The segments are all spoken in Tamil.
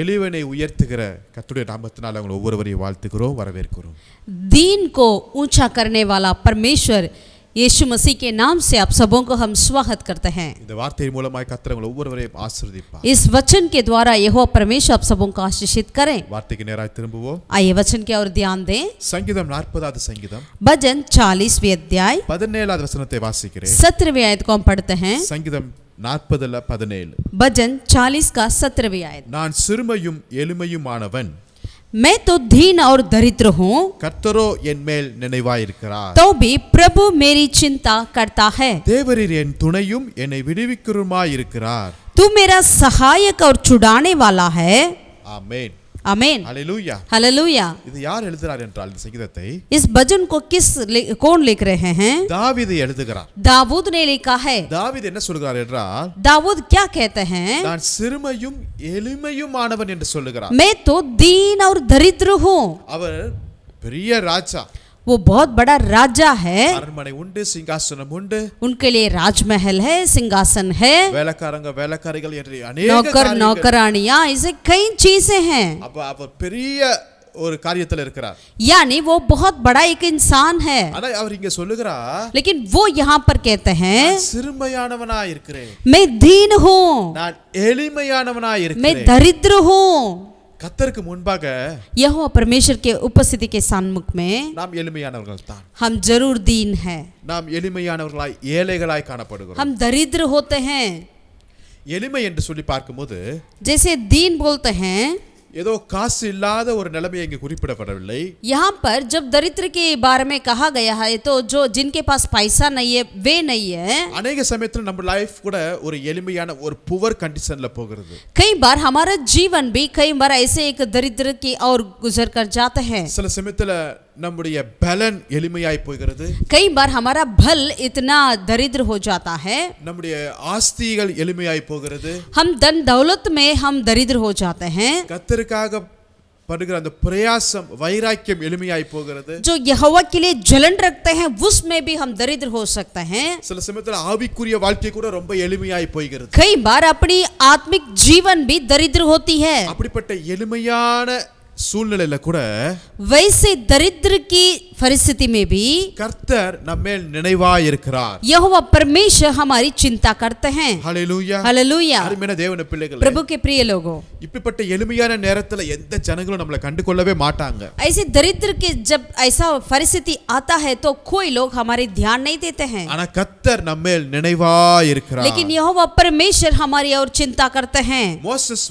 எளியவனை உயர்த்துகிற கர்த்தருடைய நாமத்தினால் அவங்களை ஒவ்வொருவரையும் வாழ்த்துகிறோம், வரவேற்கிறோம். दीन को ऊंचा करने वाला परमेश्वर यीशु मसीह के नाम से आप सबों को हम स्वागत करते हैं. இந்த வார்த்தையின் மூலமாய் கர்த்தர் உங்களை ஒவ்வொருவரையும் ஆசீர்வதிப்பார். इस वचन के द्वारा यहोवा परमेश्वर आप सबों को आशीषित करें. வார்த்தைக்கு நேராய் திரும்புவோம். आइए वचन की ओर ध्यान दें. சங்கீதம் 40வது சங்கீதம் भजन 40वीं अध्याय 17வது வசனத்தை வாசிக்கிறேன். 17वीं आयत को हम पढ़ते हैं. சங்கீதம் 40:17 भजन 40 का 17वीं आयत. நான் சிறுமையும் எளிமையுமானவன், मैं तो दीन और दरिद्र हूँ, கர்த்தரோ என் மேல் நினைவாயிருக்கிறார். तो भी प्रभु मेरी चिंता करता है. தேவரீர் என் துணையும் என்னை விடுவிக்கிறவருமாயிருக்கிறார். तू मेरा सहायक और छुड़ाने वाला है. ஆமென். आमीन. ஹalleluya. हालेलुया. இது யார் எழுதுறார் என்றால் இந்த சங்கீதத்தை इस भजन को कौन लिख रहे हैं? தாவீது எழுதுகிறார். दाऊद ने लिखा है. தாவீது என்ன சொல்கிறார் என்றால், दाऊद क्या कहते हैं? நான் சிறுமையும் எளிமையுமானவன் என்று சொல்லுகிறார். मैं तो दीन और दरिद्र हूँ. அவர் பெரிய ராஜா, वो बहुत बड़ा राजा है. அரண்மனை உண்டு, சிங்காசனம் உண்டு, उनके लिए राजमहल है, सिंहासन है, வேலைக்காரங்க வேலைக்காரிகள் என்று अनेक नौकर காரியங்கள். नौकरानियां, ऐसे कई चीजें हैं. அப்ப அவர் பெரிய ஒரு காரியத்தில் இருக்கிறார். यानी वो बहुत बड़ा एक इंसान है. ஆனா அவர் இங்க சொல்லுகிறார், लेकिन वो यहाँ पर कहते हैं, நான் சிறுமையானவனாய் இருக்கிறேன், मैं दीन हूँ, நான் எளிமையானவனாய் मैं இருக்கிறேன். दरिद्र हूँ. கர்த்தருக்கு முன்பாக यहोवा परमेश्वर के उपस्थिति के सम्मुख में நாம் எளிமையானவர்கள் தான். हम जरूर दीन है. நாம் எளிமையானவர்களாய் ஏழைகளாய் காணப்படுகிறோம். हम दरिद्र होते हैं. எளிமை என்று சொல்லி பார்க்கும்போது जैसे दीन बोलते हैं, ஏதோ காசு இல்லாத ஒரு நிலைமையை இங்கே குறிப்பிடப்படவில்லை. यहाँ पर जब दरिद्र के बारे में कहा गया है तो जो जिनके पास पैसा नहीं है वे नहीं है. அநேக சமயத்தில் நம்ம லைஃப் கூட ஒரு எளிமையான ஒரு புவர் கண்டிஷன்ல போகிறது. कई बार हमारा जीवन भी कई बार ऐसे एक दरिद्र की ओर गुजर कर जाते हैं. சில சமயத்துல நம்முடைய பலன் எளிமையாய் போகிறது. कई बार हमारा बल इतना दरिद्र हो जाता है. நம்முடைய ஆஸ்திகள் எளிமையாய் போகிறது. हम धन दौलत में हम दरिद्र हो जाते हैं. கர்த்தருக்காக படுகிற அந்த பிரயாசம் வைராக்கியம் எளிமையாய் போகிறது. जो यहोवा के लिए जलन रखते हैं उसमें भी हम दरिद्र हो सकते हैं. சில சமயத்துல ஆவிக்குரிய வாழ்க்கை கூட ரொம்ப எளிமையாய் போகிறது. कई बार अपनी आत्मिक जीवन भी दरिद्र होती है. அப்படிப்பட்ட எளிமையான சூழ்நிலையில கூட वैसे दरिद्र की परिस्थिति में भी கர்த்தர் நம்மேல் நினைவாய் இருக்கிறார். यहोवा परमेश्वर हमारी चिंता करते हैं. ஹalleluya. हालेलुया. அருமையான தேவனுடைய பிள்ளைகளே, प्रभु के प्रिय लोगों, இப்படிப்பட்ட எளிமையான நேரத்துல எந்த ஜனங்களும் நம்மளை கண்டு கொள்ளவே மாட்டாங்க. ऐसे दरिद्र के जब ऐसा परिस्थिति आता है तो कोई लोग हमारे ध्यान नहीं देते हैं. ஆனா கர்த்தர் நம்மேல் நினைவாய் இருக்கிறார். लेकिन यहोवा परमेश्वर हमारी और चिंता करते हैं. மோசஸ்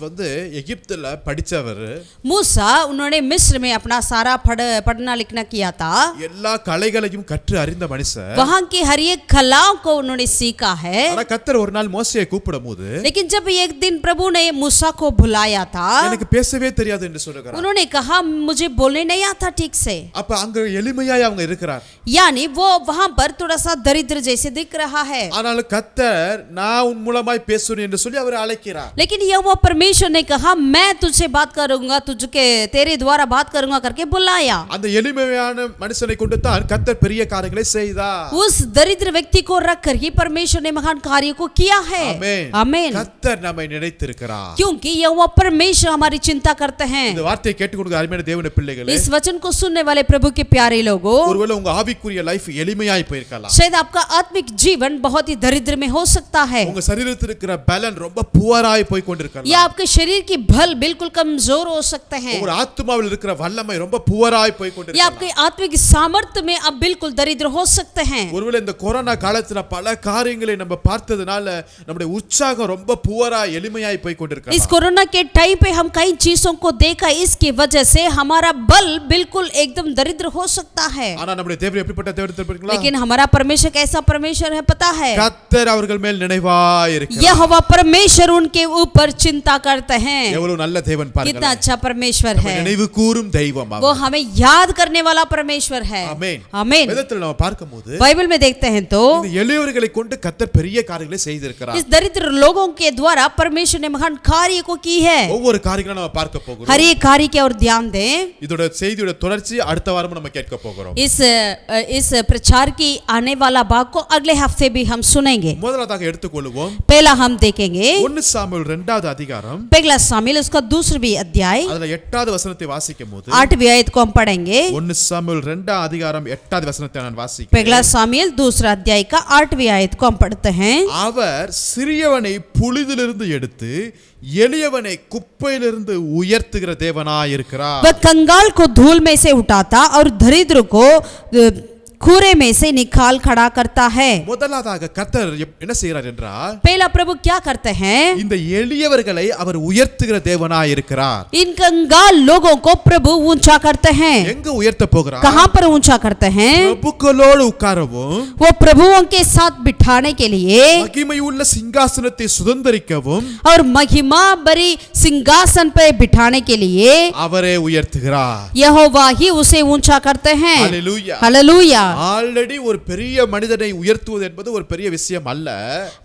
எகிப்துல படிச்சவர், मूसा उन्होंने मिस्र में अपना सारा पढ़ना लिखना किया था. எல்லா கலைகளையும் கற்று அறிந்த மனுஷன். वहां की हर एक कलाओं को उन्होंने सीखा है. ஆனா கர்த்தர் ஒரு நாள் மோசேயை கூப்பிடும்போது, लेकिन जब एक दिन प्रभु ने मूसा को बुलाया था, எனக்கு பேசவே தெரியாது என்று சொல்லுகிறார். उन्होंने कहा मुझे बोलने नहीं आता ठीक से. அப்ப அங்க எளிமையாய் அவங்க இருக்கிறார். यानी वो वहां पर थोड़ा सा दरिद्र जैसे दिख रहा है. ஆனால் கர்த்தர் நான் உன் மூலமாய் பேசுறேன் என்று சொல்லி அவர் அழைக்கிறார். लेकिन यहोवा परमेश्वर ने कहा मैं तुझसे बात करूंगा, तुझके तेरे द्वारा बात करूंगा करके बुलाया. அந்த எளிமையான மனுஷனை கொண்டு தான் கர்த்தர் பெரிய காரியங்களை செய்தார். उस दरिद्र व्यक्ति को रखकर ही परमेश्वर ने महान कार्य को किया है. ஆமென். आमीन. கர்த்தர் நம்மை நினைத்திருக்கிறார். क्योंकि यहोवा परमेश्वर हमारी चिंता करते हैं. இந்த வார்த்தையை கேட்டுக்கொண்டு அருமையான தேவனுடைய பிள்ளைகளே, इस वचन को सुनने वाले प्रभु के प्यारे लोगों, ஒருவேளை உங்க ஆவிக்குரிய லைஃப் எளிமையாய் போயிருக்கலாம். शायद आपका आत्मिक जीवन बहुत ही दरिद्र में हो सकता है. உங்க சரீரத்தில் இருக்கிற பலன் ரொம்ப புவராய் போய் கொண்டிருக்கலாம். या आपके शरीर की बल बिल्कुल कमजोर हो सकते हैं. உங்க ஆத்மாவில் இருக்கிற வல்லமை ரொம்ப புவராய் போய் या கொண்டிருக்கலாம். आपके आत्मिक सामर्थ्य में आप बिल्कुल दरिद्र हो सकते हैं. ஒருவேளை இந்த கொரோனா காலத்துல பல காரியங்களை நம்ம பார்த்ததுனால நம்முடைய உற்சாகம் ரொம்ப புவராய் எளிமையாய் போய் इस கொண்டிருக்கலாம். कोरोना के टाइम पे हम कई चीजों को देखा, इसकी वजह से हमारा बल बिल्कुल एकदम दरिद्र हो सकता है. ஆனா நம்முடைய தேவன் எப்படிப்பட்ட தேவன் தெரியுங்களா? लेकिन हमारा परमेश्वर कैसा परमेश्वर है पता है? கர்த்தர் அவர்கள் மேல் நினைவாய் இருக்கிறார். यहोवा परमेश्वर उनके ऊपर चिंता करते हैं. எவ்வளவு நல்ல தேவன் कितना பாருங்க. अच्छा परमेश्वर है, நினைவு கூறும் தெய்வம் वो அவர். हमें याद करने वाला परमेश्वर है। ஆமென். आमीन। வேதத்தில் நம்ம பார்க்கும்போது बाइबल में देखते हैं तो இந்த எளியவர்களை கொண்டு கர்த்தர் பெரிய காரியங்களை செய்திருக்கிறார். इस दरिद्र लोगों के द्वारा परमेश्वर ने महान कार्य को की है। ஒவ்வொரு காரியங்களும் நம்ம பார்க்க போகிறோம். हर एक कार्य की ओर ध्यान दें। இதோட செய்தியோட தொடர்ச்சி அடுத்த வாரம் நம்ம கேட்க போகிறோம். इस प्रचार की आने वाला भाग को अगले हफ्ते भी हम सुनेंगे। முதலாவதாக எடுத்துக்கொள்வோம் पहला हम देखेंगे 1 சாமுவேல் 2வது அதிகாரம். पहला शामिल उसका दूसरी अध्याय அதுல 8வது வசனத்தை வாசிக்கும்போது 8वीं आयत को हम पढ़ेंगे। 1 சாமுவேல் 2வது அதிகாரம் 8வது வசனத்தை நான் வாசிக்கிறேன். पहला शामिल दूसरा अध्याय का 8वीं आयत को हम पढ़ते हैं। அவர் சிறியவனை புழுதிலிருந்து எடுத்து எளியவனை குப்பையிலிருந்து உயர்த்துகிற தேவனாயிருக்கிறார். वह कंगाल को धूल में से उठाता और दरिद्र को कूरे में से निकाल खड़ा करता है। முதலாவதாக கர்த்தர் என்ன செய்கிறார் என்றால் पहला प्रभु क्या करते हैं? இந்த எளியவர்களை அவர் உயர்த்துகிற தேவனாயிருக்கிறார். इन कंगाल लोगों को प्रभु ऊंचा करते हैं। எங்க உயர்த்த போகிறார்? कहां पर ऊंचा करते हैं? பிரபுக்களோடு உட்காரவும் वो प्रभुओं के साथ बिठाने के लिए மகிமையுள்ள சிங்காசனத்தை சுதந்தரிக்கவும் और महिमा भरी सिंहासन पर बिठाने के लिए அவரே உயர்த்துகிறார். यहोवा ही उसे ऊंचा करते हैं। ஹalleluya. हालेलुया। ஆல்ரெடி ஒரு பெரிய மனிதனை உயர்த்துவது என்பது ஒரு பெரிய விஷயம் அல்ல.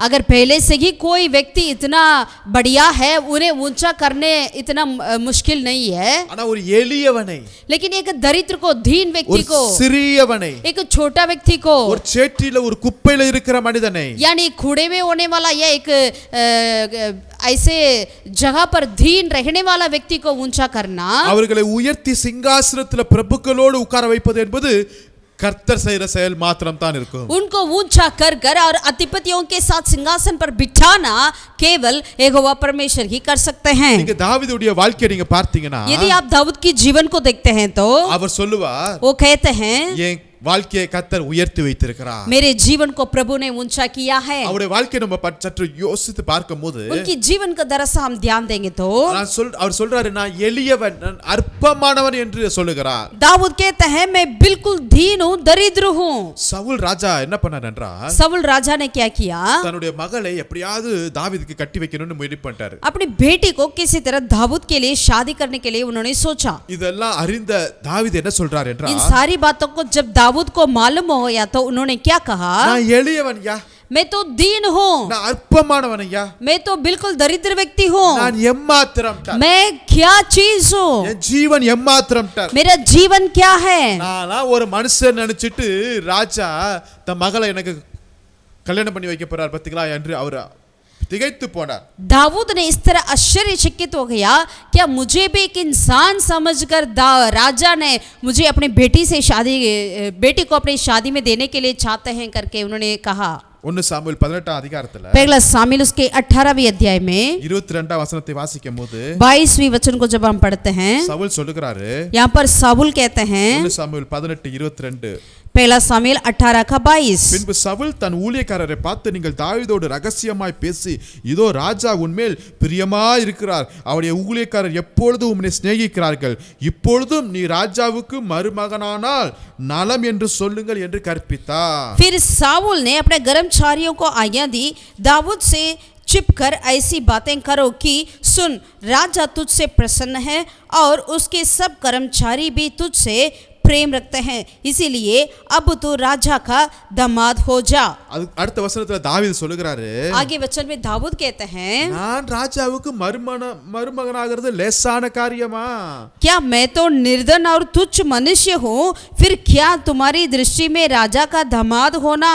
अगर पहले से ही कोई व्यक्ति इतना बढ़िया है उन्हें ऊंचा करने इतना मुश्किल नहीं है, ஆனா ஒரு எளியவனை, लेकिन एक दरिद्र को, दीन व्यक्ति ஒரு को, சிறியவனை, एक छोटा व्यक्ति को, ஒரு சேற்றில ஒரு குப்பையில இருக்கிற மனிதனை, यानी कूड़े में होने वाला या एक ऐसे जगह पर दीन रहने वाला व्यक्ति को ऊंचा करना, அவர்களை உயர்த்தி சிங்காசனத்துல பிரபுக்களோடு உட்கார வைப்பது என்பது கர்த்தர் செய்கிற செயல் மாத்திரம் தான் இருக்கும். उनको ऊंचा कर कर और अधिपतियों के साथ सिंहासन पर बिठाना केवल यहोवा परमेश्वर ही कर सकते हैं। நீங்க தாவீதுடைய வாழ்க்கையை நீங்க பார்த்தீங்கன்னா यदि आप दाऊद की जीवन को देखते हैं तो அவர் சொல்லுவார், वो कहते हैं என் வாழ்க்கையை கர்த்தர் உயர்த்தி வைத்திருக்கிறார். मेरे जीवन को प्रभु ने ऊंचा किया है। அவருடைய வாழ்க்கையை நம்ம சற்று யோசித்து பார்க்கும்போது उनकी जीवन का दरअसल हम ध्यान देंगे तो அவர் சொல்றாரு, நான் எளியவன், நான் அற்பமானவன் என்று சொல்லுகிறார். दाऊद कहते हैं मैं बिल्कुल दीन हूँ, दरिद्र हूँ। சவுல் ராஜா என்ன பண்ணார் என்றால் सவுल राजा ने क्या किया? தன்னுடைய மகளை எப்படியாவது தாவீதுக்கு கட்டி வைக்கணும்னு முயற்சி பண்ணிட்டாரு. अपनी बेटी को किसी तरह दाऊद के लिए शादी करने के लिए उन्होंने सोचा। இதெல்லாம் அறிந்த தாவீது என்ன சொல்றார் इन என்றால் सारी बातों को जब दाऊद को मालूम हो गया तो उन्होंने क्या कहा? நான் எளியவன் யா, मैं तो दीन हूँ, நான் அற்பமானவன் ஐயா, मैं तो बिल्कुल दरिद्र व्यक्ति हूँ, நான் எம்மாத்திரம் டார், मैं क्या चीज हूँ, என் ஜீவன் எம்மாத்திரம் டார். मेरा जीवन क्या है? நானா ஒரு மனுஷன் நினைச்சிட்டு ராஜா தன் மகளை எனக்கு கல்யாணம் பண்ணி வைக்க போறார் பத்திகளா என்று அவர் திகைத்து போனார். दाऊद ने इस तरह आश्चर्यचकित हो गया, क्या मुझे भी एक इंसान समझकर राजा ने मुझे अपनी बेटी को अपनी शादी में देने के लिए चाहते हैं करके उन्होंने कहा। 1 சாமுவேல் 18 அதிகாரத்துல पहला शामिल उसके 18वीं अध्याय में 22 வசனத்தை வாசிக்கும்போது 22वीं वचन को जब हम पढ़ते हैं, சவுல் சொல்லுகிறாரு, यहाँ पर साबुल कहते हैं 1 சாமுவேல் 18:22 पहला शामिल 18 का 22। பின்பு சவுல் தன் ஊழியக்காரரை பார்த்து, நீங்கள் தாவீதோடு ரகசியமாய் பேசி, இதோ ராஜா உன்மேல் பிரியமாய் இருக்கிறார், அவருடைய ஊழியக்காரர் எப்பொழுதும் உம்மை சிநேகிக்கிறார்கள், இப்பொழுதும் நீ ராஜாவுக்கு மருமகனானால் நலம் என்று சொல்லுங்கள் என்று கற்பித்தார். फिर साबुल ने अपने कर्मचारियों को आज्ञा दी, दाऊद से छिप कर ऐसी बातें करो कि सुन, राजा तुझसे प्रसन्न है और उसके सब कर्मचारी भी तुझसे प्रेम रखते हैं, इसीलिए अब तू राजा का दामाद हो जा। அடுத்த வசனத்துல தாவீது சொல்லுகிறாரு, आगे वचन में दाऊद कहते हैं, நான் ராஜாவுக்கு மருமகனாகிறது லேசான காரியமா? क्या मैं तो निर्धन और तुच्छ मनुष्य हूँ, फिर क्या तुम्हारी दृष्टि में राजा का दामाद होना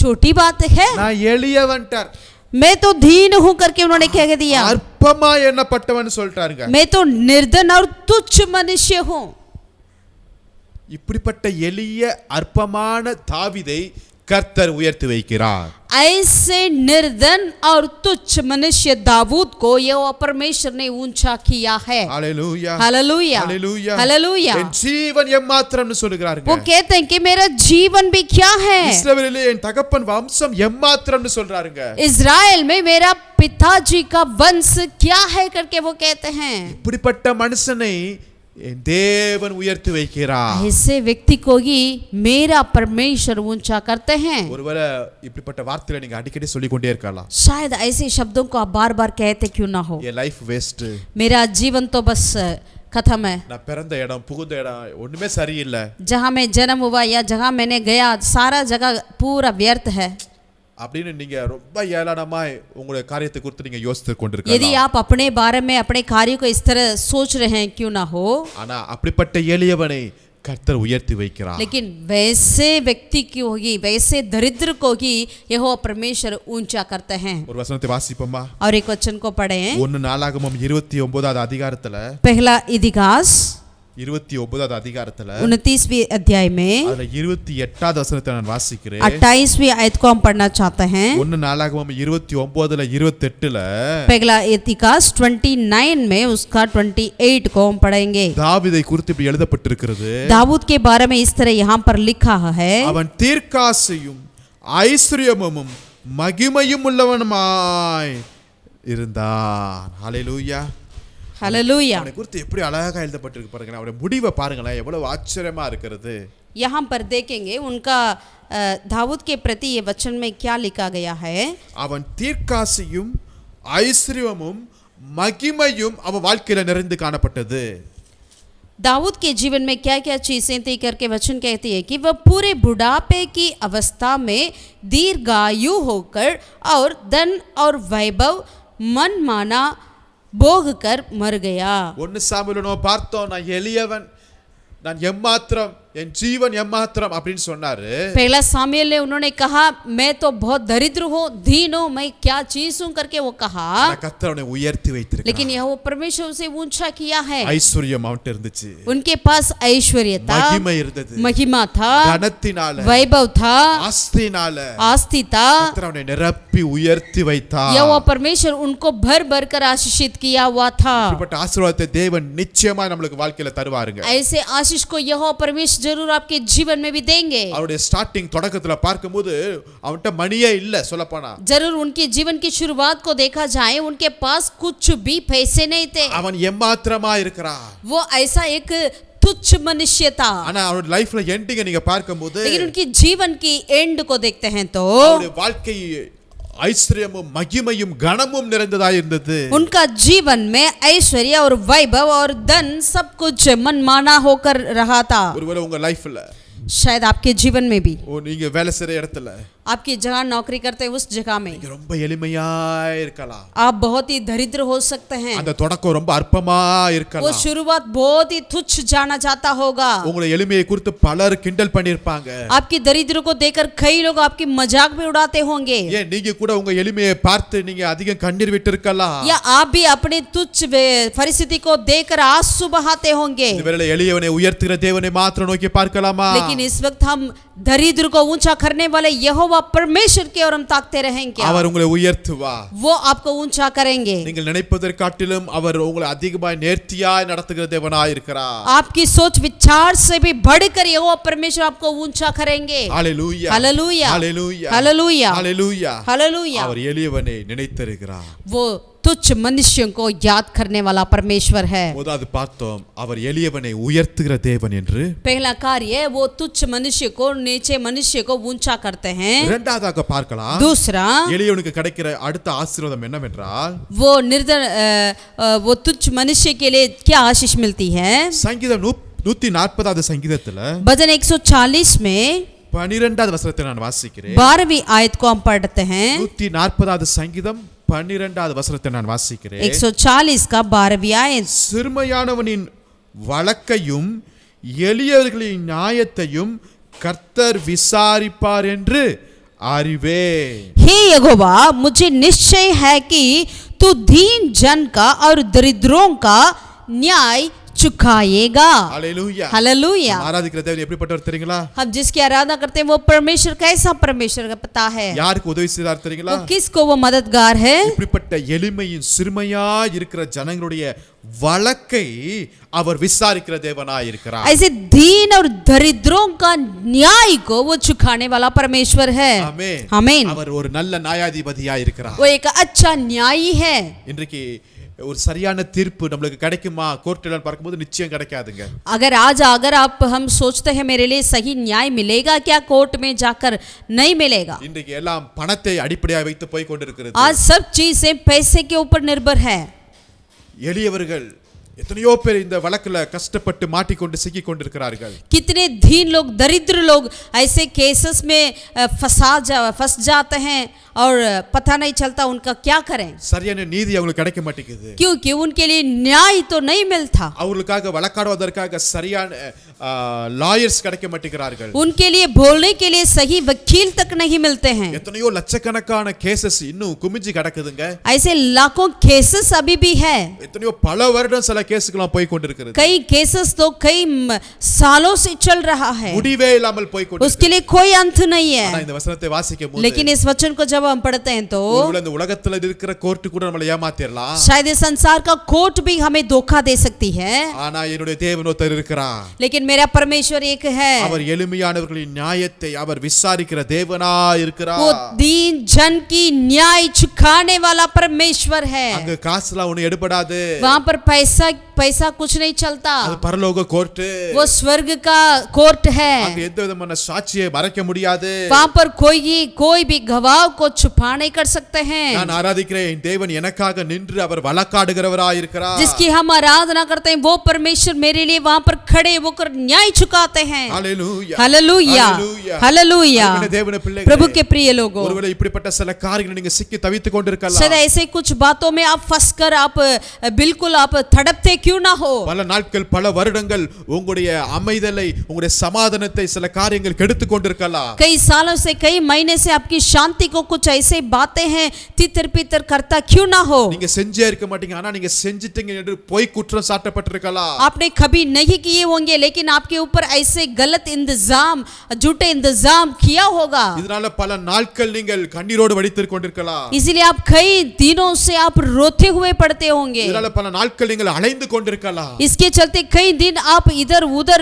छोटी बात है? நான் எளியவன் டார், मैं तो दीन हूँ करके उन्होंने क्या कह दिया? அற்பமா எண்ணப்பட்டவன் சொல்லிட்டாருங்க. मैं तो निर्धन और तुच्छ मनुष्य हूँ। இப்படிப்பட்ட எளிய அற்பமான தாவீதை கர்த்தர் உயர்த்தி வைக்கிறார். ऐसे निर्धन और तुच्छ मनुष्य दाऊद को यहोवा परमेश्वर ने ऊंचा किया है। Hallelujah, hallelujah, hallelujah, hallelujah. என் ஜீவன் எம்மாத்திரம்னு சொல்றாருங்க. वो कहते हैं कि मेरा जीवन भी क्या है? இஸ்ரவேலிலே என் தகப்பன் வம்சம் எம்மாத்திரம்னு சொல்றாருங்க. इज़राइल में मेरा पिताजी का वंश क्या है करके वो कहते हैं। இப்படிப்பட்ட மனுஷனை என் தேவன் உயர்த்தி வைக்கிறார். ऐसे व्यक्ति को ही मेरा परमेश्वर ऊंचा करते हैं। ஒருவேளை இப்படிப்பட்ட வார்த்தைகளை நீங்க அடிக்கடி சொல்லி கொண்டே இருக்கலாம். शायद ऐसे शब्दों को आप बार बार कहते क्यों ना हो, என் லைஃப் வேஸ்ட், मेरा जीवन तो बस खत्म है। நான் பிறந்த இடம் புகுந்த இடம் ஒண்ணுமே சரியில்லை जहाँ मैं जन्म हुआ या जहाँ मैंने गया सारा जगह पूरा व्यर्थ है। அப்படின்னு நீங்க ரொம்ப ஏளனமாய் உங்களுடைய காரியத்தை குறித்து நீங்க யோசித்து यदि கொண்டிருக்கலாம். आप अपने बारे में अपने कार्यों को इस तरह सोच रहे हैं क्यों ना हो, ஆனா அப்படிப்பட்ட எளியவனை கர்த்தர் உயர்த்தி வைக்கிறார். लेकिन वैसे व्यक्ति की होगी, वैसे दरिद्र को ही यहोवा परमेश्वर ऊंचा करते हैं। ஒரு வசனத்தை வாசிப்போமா? और एक वचन को पढ़ें। 1 நாளாகமம் 29வது அதிகாரத்துல पहला इतिहास 29வது அதிகாரத்துல 29वीं अध्याय में அதுல 28வது வசனத்தை நான் வாசிக்கிறேன். 28वीं आयत को हम पढ़ना चाहते हैं। 1 நாளாகமம் 29ல 28ல पहला इतिहास 29 में उसका 28 को हम पढ़ेंगे। தாவீதை குறித்து இப்படி எழுதப்பட்டிருக்கிறது. दाऊद के बारे में इस तरह यहाँ पर लिखा है, அவன் தீர்க்காசையும் ஐஸ்வர்யமும் மகிமையும் உள்ளவனுமாய் இருந்தான். ஹalleluya. हालेलुया। அவனை குறித்து எப்படி அழகாக எழுதப்பட்டிருக்கு பாருங்க. அவருடைய முடிவை பாருங்களேன், எவ்வளவு ஆச்சரியமா இருக்கிறது. यहाँ पर देखेंगे उनका दाऊद के प्रति ये वचन में क्या लिखा गया है। அவன் தீர்க்காசையும் ஐஸ்வர்யமும் மகிமையும் அவன் வாழ்க்கையில நிறைந்து காணப்பட்டது. दाऊद के जीवन में क्या क्या चीजें थी करके वचन कहती है कि वह पूरे बुढ़ापे की अवस्था में दीर्घायु होकर और धन और वैभव मनमाना भोग कर मर गया। 1 சாமுவேல் நம்ம பார்த்தோம், நான் எளியவன், நான் எம்மாத்திரம், என் ஜீவன் எம்மாத்திரம் அப்படின்னு சொன்னாரு. पहला सामुएल ने उन्होंने कहा मैं तो बहुत दरिद्र हूँ, दीन हूँ, मैं क्या चीज हूँ करके वो कहा। கர்த்தர் அவனை உயர்த்தி வைத்திருக்கிறார். लेकिन यह वो परमेश्वर उसे ऊंचा किया है। ஐஸ்வர்யம் அவன்கிட்ட இருந்துச்சு, उनके पास ऐश्वर्य था, மகிமை இருந்தது, महिमा था, கனத்தினால, वैभव था, ஆஸ்தினால आस्ति था। கர்த்தர் அவனை நிரப்பி உயர்த்தி வைத்தார். यह वो परमेश्वर उनको भर भर कर आशीषित किया हुआ था। இப்படிப்பட்ட ஆசீர்வாதத்தை தேவன் நிச்சயமா நம்மளுக்கு வாழ்க்கையில தருவாருங்க. ऐसे आशीष को यह परमेश्वर जरूर आपके जीवन में भी देंगे। அவருடைய ஸ்டார்டிங் தொடக்கத்துல பார்க்கும்போது அவன்கிட்ட மணியே இல்ல சொல்லப்போனா. जरूर उनके जीवन की शुरुआत को देखा जाए उनके पास कुछ भी पैसे नहीं थे। அவன் எம்மாத்திரமா இருக்கிறான். वो ऐसा एक तुच्छ मनुष्य था। ஆனா அவருடைய லைஃப்ல எண்டிங்க நீங்க பார்க்கும்போது लेकिन उनकी जीवन की एंड को देखते हैं तो அவருடைய வாழ்க்கை ஐஸ்வர்யமும் மகிமையும் கனமும் நிறைந்ததாய் இருந்தது. उनका जीवन में ऐश्वर्य और वैभव और धन सब कुछ मनमाना होकर रहा था। ஒருவேளை உங்க லைஃப்ல शायद आपके जीवन में भी, நீங்க வேலை செய்யற இடத்துல आपकी जगह नौकरी करते हैं उस जगह में நீங்க ரொம்ப எளிமையா இருக்கலாம். आप बहुत ही दरिद्र हो सकते हैं। அந்த தொடக்கம் ரொம்ப அற்பமா वो இருக்கலாம். शुरुआत बहुत ही तुच्छ जाना जाता होगा। உங்களை எளிமையை குறித்து பலர் கிண்டல் பண்ணிருப்பாங்க. आपकी दरिद्र को देखकर कई लोग आपकी मजाक भी उड़ाते होंगे। ஏன் நீங்க கூட உங்க எளிமையை பார்த்து நீங்க அதிகம் கண்ணீர் விட்டிருக்கலாம். या आप भी अपने तुच्छ परिस्थिति को देखकर आंसू बहाते होंगे। இந்த வேளையில எளியவனை உயர்த்துகிற தேவனை மாத்திரம் நோக்கி பார்க்கலாமா? लेकिन इस वक्त हम दरिद्र को ऊंचा करने वाले यहोवा परमेश्वर की ओर हम ताकते रहेंगे। அவர் உங்களை உயர்த்துவார். वो आपको ऊंचा करेंगे। நீங்கள் நினைப்பதற்காட்டிலும் அவர் உங்களை அதிகமாய் நேர்த்தியாய் நடத்துகிற தேவனாய் இருக்கிறார். आपकी सोच विचार से भी बढ़कर यहोवा परमेश्वर आपको ऊंचा करेंगे। ஹalleluya हालेलुया ஹalleluya हालेलुया ஹalleluya हालेलुया। அவர் எளியவனை நினைத்திருக்கிறார். वो तुच्छ मनुष्यों को याद करने वाला परमेश्वर है। முதலாவது பார்த்தோம் அவர் எளியவனை உயர்த்துகிற தேவன் என்று. पहला कार्य वो तुच्छ मनुष्य को नीचे मनुष्य को ऊंचा करते हैं। இரண்டாவதாக பார்க்கலாம் दूसरा எளியவனுக்கு கிடைக்கிற அடுத்த ஆசீர்வாதம் என்னவென்றால் वो निर्धन वो तुच्छ मनुष्य के लिए क्या आशीष मिलती है। சங்கீதம் 140வது சங்கீதத்துல भजन 140 में 12வது வசனத்தை நான் வாசிக்கிறேன். 12वीं आयत को हम पढ़ते हैं। 140வது சங்கீதம் 12வது வசனத்தை நான் வாசிக்கிறேன். 140 का 12वीं आयत। சிறுமையானவனின் வழக்கையும் எளியவர்களின் நியாயத்தையும் கர்த்தர் விசாரிப்பார் என்று அறிவே. हे यहोवा मुझे निश्चय है कि तू दीन जन का और दरिद्रों का न्याय चुकाएगा। ஹalleluya हालेलुया। ஆராதிக்கிற தேவன் எப்படிப்பட்டவர் தெரியுங்களா? हम जिसकी आराधना करते हैं वो परमेश्वर कैसा परमेश्वर का पता है। யாருக்கு உதவி செய்தார் தெரியுங்களா? वो किसको वो मददगार है। இப்படிப்பட்ட எளிமையின் சிறுமையாய் இருக்கிற ஜனங்களுடைய வழக்கை அவர் விசாரிக்கிற தேவனாய் இருக்கிறார். ऐसे दीन और दरिद्रों का न्याय को वो चुकाने वाला परमेश्वर है। ஆமென் आमीन। அவர் ஒரு நல்ல நியாயாதிபதியாய் இருக்கிறார். वो एक अच्छा न्यायी है। இன்றைக்கு ஒரு சரியான தீர்ப்பு நமக்கு கிடைக்குமா? கோர்ட்ல பார்க்கும்போது நிச்சயம் கிடைக்காதுங்க. अगर आप हम सोचते हैं मेरे लिए सही न्याय मिलेगा क्या, कोर्ट में जाकर नहीं मिलेगा। இன்றைக்கு எல்லாம் பணத்தை அடிப்படையாக வைத்து போய் கொண்டிருக்கிறது. आज सब चीजें पैसे के ऊपर निर्भर है। எளியவர்கள் எத்தனையோ பேர் இந்த வழக்குல கஷ்டப்பட்டு மாட்டிக்கொண்டு சிக்கிக் கொண்டிருக்கிறார்கள். कितने दीन लोग, दरिद्र लोग ऐसे केसेस में फंस जाते हैं और पता नहीं चलता उनका क्या करें, சரியான நீதி அவங்களுக்கு கிடைக்க மாட்டேங்குது. क्योंकि उनके लिए न्याय तो नहीं मिलता, அவங்களுக்காக வழக்காடுவதற்காக சரியான லாயர்ஸ் கிடைக்க மாட்டேங்கிறார்கள். उनके लिए बोलने के लिए सही वकील तक नहीं मिलते हैं. எத்தனையோ லட்சக்கணக்கான கேसेस இன்னும் குமிஞ்சி கிடக்குதுங்க. ऐसे लाखों केसेस अभी भी है. எத்தனையோ பல வருடம் சில கேஸ்க்குலாம் போய் கொண்டிருக்கிறது. कई केसेस तो कई सालों से चल रहा है, முடிவே இல்லாமல் போய் கொண்டிருக்கிறது. उसके लिए कोई अंत नहीं है. ஆனா இந்த வசனத்தை வாசிக்கும்போது, लेकिन इस वचन को जब हम पढ़ते हैं तो ஒருவேளை இந்த உலகத்துல இருக்கிற கோர்ட் கூட நம்மளை ஏமாத்திரலாம். शायद इस संसार का कोर्ट भी हमें धोखा दे सकती है, ஆனா என்னுடைய தேவன் ஒருத்தர் இருக்கிறார். लेकिन मेरा परमेश्वर एक है. அவர் எளிமையானவர்களின் நியாயத்தை அவர் விசாரிக்கிற தேவனாய் இருக்கிறார். वो दीन जन की न्याय चुकाने वाला परमेश्वर है. அங்க காசுலாம் ஒண்ணு எடுபடாது. वहां पर पैसा कुछ नहीं चलता. அது பரலோக கோர்ட். वो स्वर्ग का कोर्ट है. அங்க எந்த விதமான சாட்சியை மறைக்க முடியாது. वहां पर कोई भी गवाह को छुपा नहीं कर सकते हैं. நான் ஆராதிக்கிறேன் என் தேவன் எனக்காக நின்று அவர் வழக்காடுகிறவராய் இருக்கிறார். जिसकी हम आराधना करते हैं वो परमेश्वर मेरे लिए वहां पर खड़े होकर न्याय चुकाते हैं. Hallelujah, hallelujah, hallelujah. தேவனுடைய பிள்ளைகளே, प्रभु के प्रिय लोगों, ஒருவேளை இப்படிப்பட்ட சில காரியங்களை நீங்க சிக்கி தவித்துக் கொண்டிருக்கலாம். शायद ऐसे कुछ बातों में आप फंसकर आप बिल्कुल आप तड़पते क्यों ना हो. பல நாட்கள் பல வருடங்கள் உங்களுடைய அமைதலை உங்களுடைய சமாதானத்தை சில காரியங்கள் கெடுத்துக் கொண்டிருக்கலாம். कई सालों से कई महीने से आपकी शांति को कुछ ऐसे बातें हैं तितर पितर करता क्यों ना हो. நீங்க செஞ்சே இருக்க மாட்டீங்க, ஆனா நீங்க செஞ்சிட்டீங்க என்று பொய் குற்றம் சாட்டப்பட்டிருக்கலாம். आपने कभी नहीं किए होंगे लेकिन आपके ऊपर ऐसे गलत इंतजाम, झूठे इंतजाम किया होगा. இதனால பல நாட்கள் நீங்கள் கண்ணீரோடு வடித்துக் கொண்டிருக்கலாம். इसलिए आप कई दिनों से आप रोते हुए पड़ते होंगे. இதனால பல நாட்கள் நீங்கள் அலைந்து கொண்டிருக்கலாம். इसके चलते कई दिन आप इधर उधर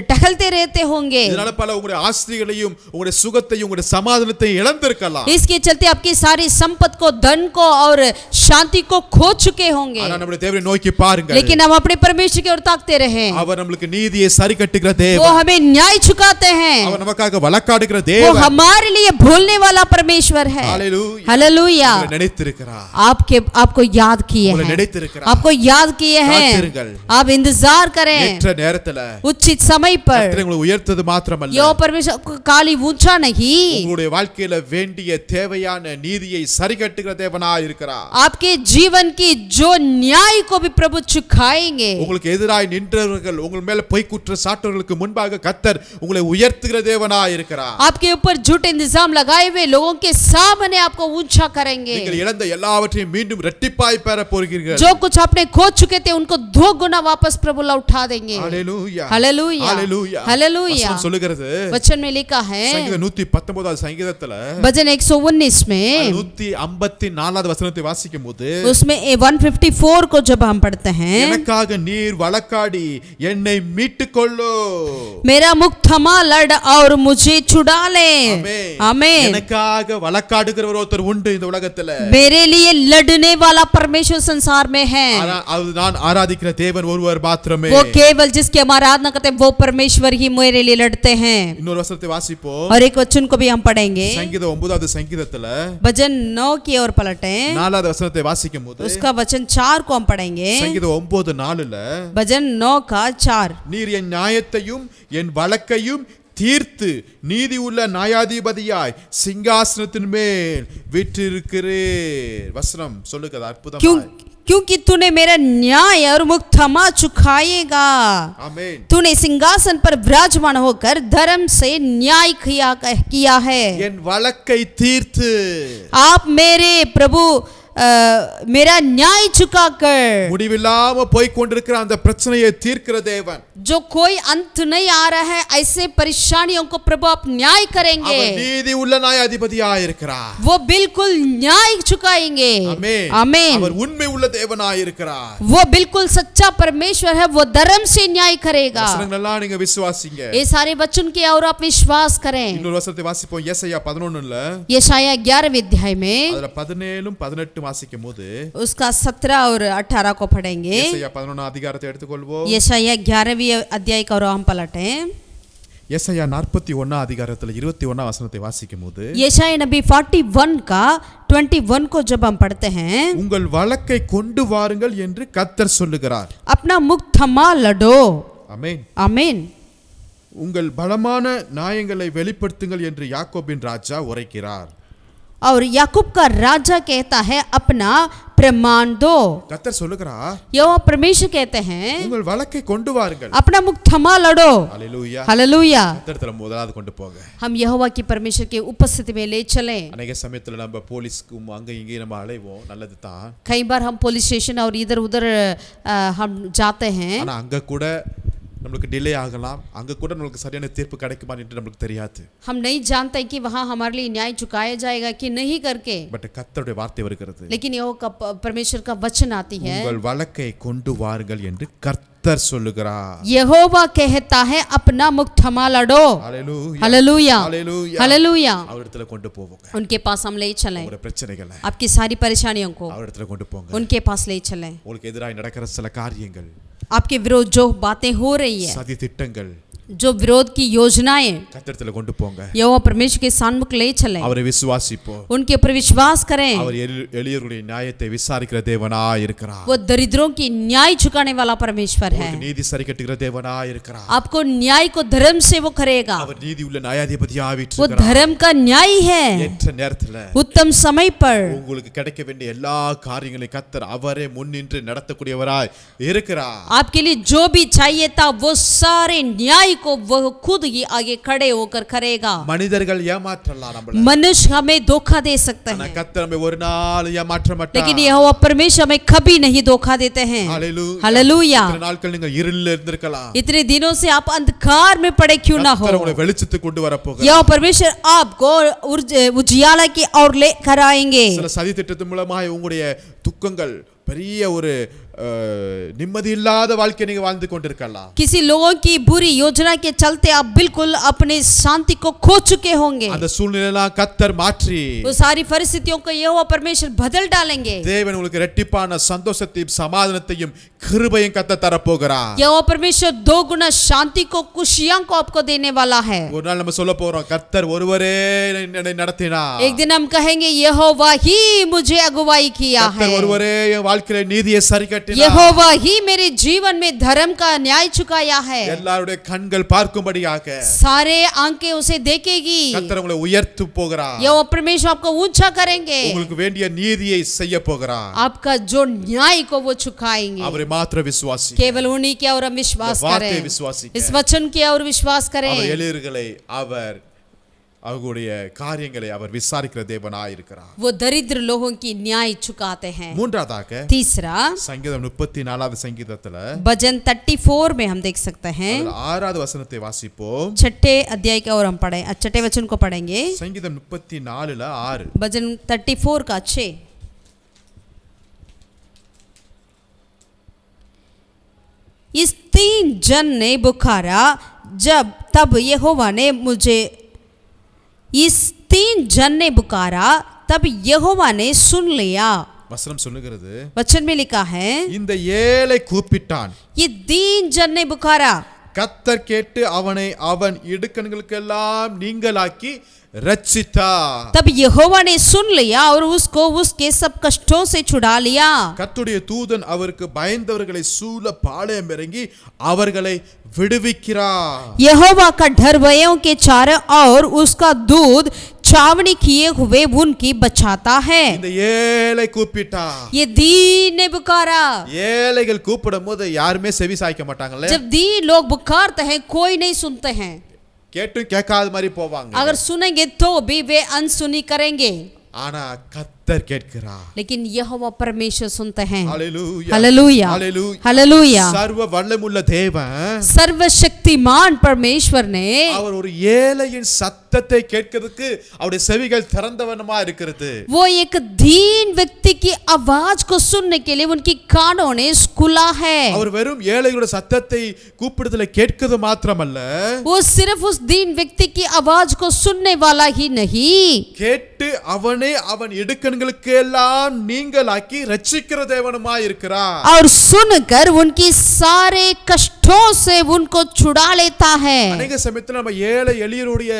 टहलते रहते होंगे. இதனால பல உங்களுடைய ஆஸ்திகளையும் உங்களுடைய சுகத்தையும் உங்களுடைய சமாதானத்தையும் இழந்திருக்கலாம். इसके चलते आपकी सारी संपत्ति को, धन को और शांति को खो चुके होंगे. ஆனா நம்முடைய தேவனை நோக்கி பாருங்கள். लेकिन हम अपने परमेश्वर की ओर ताकते रहें. அவர் நமக்கு நீதியை சரி கட்டுகிற वो தேவன். हमें न्याय चुकाते हैं. அவர் நமக்காக வழக்காடுகிற वो தேவன். हमारे लिए बोलने वाला परमेश्वर है. Hallelujah, hallelujah. உங்களை நினைத்திருக்கிறார். आपको याद किए உங்களை हैं, நினைத்திருக்கிறார். आपको याद किए हैं. காத்திருங்கள். आप इंतजार करें ஏற்ற நேரத்துல उचित समय पर. கர்த்தர் உங்களை உயர்த்தது மாத்திரமல்ல, यो परमेश्वर आपको काली ऊंचा नहीं, உங்களுடைய வாழ்க்கையில வேண்டிய தேவையான நீதியை சரி கட்டுகிற தேவனாய் இருக்கிறார். आपके जीवन की जो न्याय को भी प्रभु चुकाएंगे. உங்களுக்கு எதிராய் நின்றவர்கள், உங்கள் மேல பொய் குற்றம் சாட்டுவர்களுக்கு முன்பாக கர்த்தர் உங்களை உயர்த்துகிற தேவனாய் இருக்கிறார். आपके ऊपर झूठे इंतजाम लगाए हुए लोगों के सामने आपको ऊंचा करेंगे. நீங்கள் இழந்த எல்லாவற்றையும் மீண்டும் இரட்டிப்பாய் பெற போகிறீர்கள். जो कुछ आपने खो चुके थे उनको 2 गुना वापस प्रभु लौटा देंगे. ஹalleluya, हालेलूया, ஹalleluya, हालेलूया. வசனம் சொல்லுகிறது. वचन में लिखा है சங்கீதம் 119வது சங்கீதத்துல भजन 119 में 154வது வசனத்தை வாசிக்கும்போது, उसमें 154 को जब हम पढ़ते हैं, எனக்காக நீர் வழக்காடி என்னை மீட்டுக் கொள்ளு. मेरा मुख थमा लड़ और मुझे छुड़ा ले. आमीन. எனக்காக வழக்காடுகிறவர் ஒருத்தர் உண்டு இந்த உலகத்துல. मेरे लिए लड़ने वाला परमेश्वर संसार में है. அது நான் ஆராதிக்கிற தேவன் ஒருவர் மாத்திரமே. वो केवल जिसकी हम आराधना करते हैं वो परमेश्वर ही मेरे लिए लड़ते हैं. இன்னொரு வசனத்தை வாசிப்போம். और एक वचन को भी हम पढ़ेंगे. சங்கீதம் 9வது சங்கீதத்துல भजन 9 की ओर पलटें. 4வது வசனத்தை வாசிக்கும்போது, उसका वचन 4 को हम पढ़ेंगे. சங்கீதம் 9:4ல, भजन 9 का 4. நீர் என் நியாயத்தையும் என் வழக்கையும் தீர்த்து நீதி உள்ள நியாயாதிபதியாய் சிங்காசனத்தின் மேல் வீற்றிருக்கிறீர். வசனம் சொல்லுகிறது அற்புதமாய். क्योंकि तूने मेरा न्याय और मुख थमा चुकाएगा. आमीन. तूने सिंहासन पर विराजमान होकर धर्म से न्याय किया है. என் வழக்கை தீர்த்து, आप मेरे प्रभु मेरा न्याय चुकाकर, முடிவில்லாம போய் கொண்டிருக்கிற அந்த பிரச்சனையை தீர்க்கிற தேவன். जो कोई अंत नहीं आ रहा है ऐसे परेशानियों को प्रभु आप न्याय करेंगे. அவர் நீதி உள்ள நியாயாதிபதியாய் இருக்கிறார். वो बिल्कुल न्याय चुकाएंगे. आमीन. आमीन. அவர் உண்மை உள்ள தேவனாய் இருக்கிறார். वो बिल्कुल सच्चा परमेश्वर है, वो धर्म से न्याय करेगा. வசனங்களெல்லாம் நீங்க விசுவாசிங்க. ये सारे वचन के और आप विश्वास करें. இன்னொரு வசனத்தை வாசிப்போம். ஏசாயா 11ல, यशायाह 11वें अध्याय में அதுல 17ம் 18 வாசிக்கும்போது, उसका 17 और 18 को पढ़ेंगे. ஏசாயா 11 அதிகாரத்தை எடுத்துக்கொள்வோம். यशायाह 11वें अध्याय का और हम पलटें. ஏசாயா 41 அதிகாரத்துல 21 வசனத்தை வாசிக்கும்போது यशायाह नबी 41 का 21 को जब हम पढ़ते हैं, உங்கள் வழக்கை கொண்டு வாருங்கள் என்று கர்த்தர் சொல்லுகிறார். अपना मुख थमा लड़ो. ஆமென். आमीन. உங்கள் பலமான நியாயங்களை வெளிப்படுத்துங்கள் என்று யாக்கோபின் ராஜா உரைக்கிறார். और याकूब का राजा कहता है अपना प्रमाण दो. கர்த்தர் சொல்லுகிறார், यहोवा परमेश्वर कहते हैं உங்கள் வழக்கை கொண்டு வாருங்கள். अपना मुख थमा लड़ो. அல்லேலூயா. हालेलुया. கர்த்தர் முதலாவது கொண்டு போங்க. हम यहोवा की परमेश्वर के उपस्थिति में ले चलें. அநேக சமயத்துல நம்ம போலீஸ்க்கும் அங்க இங்கே நம்ம அலைவோம், நல்லது தான். कई बार हम पुलिस स्टेशन और इधर उधर हम जाते हैं, ஆனா அங்க கூட நமக்கு டிலே ஆகலாம், அங்க கூட நமக்கு சரியான தீர்ப்பு கிடைக்குமா என்று நமக்கு தெரியாது. हम नहीं जानते कि वहाँ हमारे लिए न्याय चुकाया जाएगा कि नहीं करके, பட் கர்த்தருடைய வார்த்தை வருகிறது, लेकिन यहोवा का परमेश्वर का वचन आती है, உங்கள் வழக்கை கொண்டு வாருங்கள் என்று கர்த்தர் சொல்லுகிறார். यहोवा कहता है अपना मुख थमा लड़ो. அல்லேலூயா. हालेलुया. அல்லேலூயா. हालेलुया. அவரிடத்துல கொண்டு போவோங்க. उनके पास हम ले चलें. உங்களுடைய பிரச்சனைகளை आपकी सारी परेशानियों को அவரிடத்துல கொண்டு போங்க. उनके पास ले चलें. உங்களுக்கு எதிராக நடக்கிற சில காரியங்கள், आपके विरोध जो बातें हो रही है, சதி திட்டங்கள், जो विरोध की योजनाएं, கர்த்தரிடத்துல கொண்டு போங்க. यहोवा परमेश्वर के सन्मुख ले चलें. அவரை விசுவாசிப்போம். उनके ऊपर विश्वास करें. அவர் எளியவர்களுடைய நியாயத்தை விசாரிக்கிற தேவனாய் இருக்கிறார். वो दरिद्रों की न्याय चुकाने वाला परमेश्वर है. உங்களுக்கு நீதி சரி கட்டுகிற தேவனாய் இருக்கிறார். आपको न्याय को धर्म से वो करेगा. அவர் நீதி உள்ள நியாயாதிபதியாய் वो இருக்கிறார். धर्म का न्याय है. ஏற்ற நேரத்துல उत्तम समय पर உங்களுக்கு கிடைக்க வேண்டிய எல்லா காரியங்களையும் கர்த்தர் அவரே முன்னின்று நடத்தக்கூடியவராய் இருக்கிறார். आपके लिए जो भी चाहिए था वो सारे न्याय को वो खुद ही आगे खड़े होकर करेगा. மனிதர்கள் ஏமாற்றலாம் நம்மள, मनुष्य हमें धोखा दे सकते ஆனா हैं, கர்த்தர் நம்மை ஒரு நாள் ஏமாற்ற மாட்டார். लेकिन यहोवा परमेश्वर हमें कभी नहीं धोखा देते हैं. ஹalleluya. हालेलुया. இத்தனை நாட்கள் நீங்க இருளில் இருந்திருக்கலாம், इतने दिनों से आप अंधकार में पड़े क्यों ना हो, கர்த்தர் உங்களை வெளிச்சத்துக்கு கொண்டு வர போகிறார். यहोवा परमेश्वर आपको उजियाला की ओर लेकर आएंगे. சில சதி திட்டத்தின் மூலமாக உங்களுடைய துக்கங்கள் பெரிய ஒரு நிம்மதி இல்லாத வாழ்க்கை நீங்க வாழ்ந்து கொண்டிருக்கலாம். किसी लोगों की बुरी योजना के चलते आप बिल्कुल अपने शांति को खो चुके होंगे. அந்த சூழ்நிலையெல்லாம் கர்த்தர் மாற்றி वो सारी परिस्थितियों को यहोवा परमेश्वर बदल डालेंगे. தேவன் உங்களுக்கு இரட்டிப்பான சந்தோஷத்தையும் சமாதானத்தையும் கிருபையும் கர்த்தர் தரப்போகிறார். यहोवा परमेश्वर दो गुना शांति को खुशियां को आपको देने वाला है. ஒரு நாள் நம்ம சொல்ல போறோம், கர்த்தர் ஒருவரே என்னை நடத்தினார். एक दिन हम कहेंगे यहोवा ही मुझे अगुवाई किया है. கர்த்தர் ஒருவரே என் வாழ்க்கையில நீதியை சரி கட்டினார். यहोवा ही मेरे जीवन में धर्म का न्याय चुकाया है. எல்லாருடைய கண்கள் பார்க்கும்படியாக सारे आंखें उसे देखेगी. கர்த்தர் உங்களை உயர்த்து போகிறார். यहोवा परमेश्वर आपको ऊंचा करेंगे. உங்களுக்கு வேண்டிய நீதியை செய்ய போகிறார். आपका जो न्याय को वो चुकाएंगे. அவரை மாத்திர விசுவாசி. केवल उन्हीं की ओर हम विश्वास வார்த்தை करें, விசுவாசிக்க. इस वचन की ओर विश्वास அவர் करें. எளியர்களை அவர்களுடைய காரியங்களை அவர் விசாரிக்கிற தேவனாய் இருக்கிறார். वो दरिद्र लोगों की न्याय चुकाते हैं. மூன்றாவதாக तीसरा சங்கீதம் 34வது சங்கீதத்துல भजन 34 में हम देख सकते हैं. 6வது வசனத்தை வாசிப்போம். छठे अध्याय का और हम पढ़े छठे वचन को पढ़ेंगे. சங்கீதம் 34ல 6. भजन 34 का 6. इस 3 जन ने पुकारा तब यहोवा ने मुझे इस 3 जन ने पुकारा तब यहोवा ने सुन लिया. வசனம் சொல்லுகிறது, वचन में लिखा है இந்த ஏழை கூப்பிட்டான், ये 3 जन ने पुकारा, கர்த்தர் கேட்டு அவனை அவன் இடுக்கண்களுக்கெல்லாம் நீங்களாக்கி ரட்சித்தார். तब यहोवा ने सुन लिया और उसको उसके सब कष्टों से छुड़ा लिया. கர்த்தருடைய தூதன் அவருக்கு பயந்தவர்களை சூழ பாளையம் இறங்கி அவர்களை விடுவிக்கிறார். यहोवा का डर भयों के चारों और उसका दूध छावनी किए हुए उनकी बचाता है. இந்த ஏழை கூப்பிட்டார். ये दीन ने पुकारा. ஏழைகள் கூப்பிடும் போது யாருமே செவி சாய்க்க மாட்டாங்கல்ல. जब दीन लोग पुकारते हैं कोई नहीं सुनते हैं. கேட்டும் கேட்காத மாதிரி போவாங்க. अगर सुनेंगे तो भी वे अनसुनी करेंगे. ஆனா கர்த்தர் கேட்கிறார். लेकिन यहोवा परमेश्वर सुनते हैं. ஹalleluya. हालेलुया. ஹalleluya. हालेलुया. சர்வ வல்லமுள்ள தேவன் सर्वशक्तिमान परमेश्वर ने அவர் ஒரு ஏழையின் சத்தத்தை கேட்கிறதுக்கு அவருடைய செவிகள் திறந்தவனமா இருக்கிறது. वो एक दीन व्यक्ति की आवाज को सुनने के लिए उनकी कानों ने खुला है. அவர் வெறும் ஏழைகளோட சத்தத்தை கூப்பிடுதலை கேட்கிறது மாத்திரமல்ல, वो सिर्फ उस दीन व्यक्ति की आवाज को सुनने वाला ही नहीं, கேட்டு அவனே அவன் இடுக்கண்களுக்கு எல்லாம் நீங்களாக்கி ரட்சிக்கிற தேவனுமாய் இருக்கிறார். और सुनकर उनकी सारे कष्टों से उनको छुड़ा छुड़ा लेता है। அநேக சமயத்துல நம்ம ஏழை எளியருடைய